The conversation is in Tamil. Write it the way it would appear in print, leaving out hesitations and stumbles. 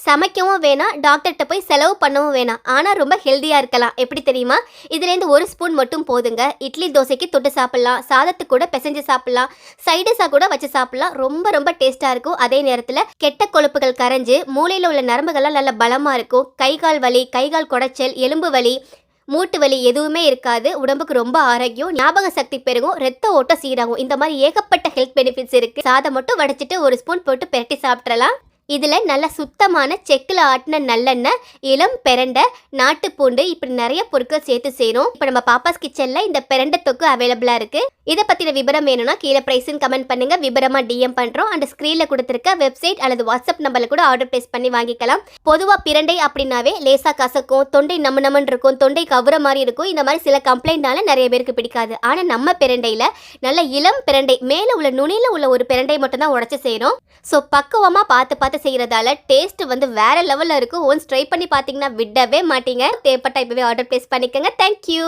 சமைக்கவும் வேணாம், டாக்டர்கிட்ட போய் செலவு பண்ணவும் வேணாம். ஆனால் ரொம்ப ஹெல்த்தியாக இருக்கலாம். எப்படி தெரியுமா? இதுலேருந்து ஒரு ஸ்பூன் மட்டும் போதுங்க. இட்லி தோசைக்கு தொட்டு சாப்பிட்லாம், சாதத்துக்கு கூட பிசைஞ்சு சாப்பிட்லாம், சைடிஷாக கூட வச்சு சாப்பிட்லாம். ரொம்ப ரொம்ப டேஸ்ட்டாக இருக்கும். அதே நேரத்தில் கெட்ட கொழுப்புகள் கரைஞ்சு மூளையில் உள்ள நரம்புகள்லாம் நல்ல பலமாக இருக்கும். கை கால் வலி, கை கால் குடைச்சல், எலும்பு வலி, மூட்டு வலி எதுவுமே இருக்காது. உடம்புக்கு ரொம்ப ஆரோக்கியம், ஞாபக சக்தி பெருகும், ரத்த ஓட்டம் சீராகும். இந்த மாதிரி ஏகப்பட்ட ஹெல்த் பெனிஃபிட்ஸ் இருக்குது. சாதம் மட்டும் வடிச்சிட்டு ஒரு ஸ்பூன் போட்டு பெரட்டி சாப்பிட்றலாம். இதில் நல்ல சுத்தமான செக்கில் ஆட்டின நல்லெண்ணெய், இளம் பெரண்டை, நாட்டுப்பூண்டு, இப்படி நிறைய பொருட்கள் சேர்த்து செய்கிறோம். இப்போ நம்ம பாப்பாஸ் கிச்சனில் இந்த பெரண்டை தொக்கு அவைலபிளாக இருக்குது. இதை பற்றின விவரம் வேணும்னா கீழே ப்ரைஸுன்னு கமெண்ட் பண்ணுங்கள், விவரமாக டிஎம் பண்ணுறோம். அண்ட் ஸ்க்ரீனில் கொடுத்துருக்க வெப்சைட் அல்லது வாட்ஸ்அப் நம்பரில் கூட ஆர்டர் ப்ளேஸ் பண்ணி வாங்கிக்கலாம். பொதுவாக பிரண்டை அப்படின்னாவே லேசாக கசக்கும், தொண்டை நம்மன்னு இருக்கும், தொண்டை கவுற மாதிரி இருக்கும். இந்த மாதிரி சில கம்ப்ளைண்ட்னால நிறைய பேருக்கு பிடிக்காது. ஆனால் நம்ம பிரண்டையில் நல்ல இளம் பிரண்டை, மேலே உள்ள நுனியில் உள்ள ஒரு பிரண்டை மட்டும் தான் உடச்சி செய்கிறோம். ஸோ பக்குவமாக பார்த்து செய்கிறதால டேஸ்ட் வந்து வேற லெவலில் இருக்கும். ஒன்ஸ் ட்ரை பண்ணி பார்த்தீங்கன்னா விடவே மாட்டீங்க. தேவைப்பட்ட இப்போவே ஆர்டர் ப்ளேஸ் பண்ணிக்கோங்க. தேங்க்யூ.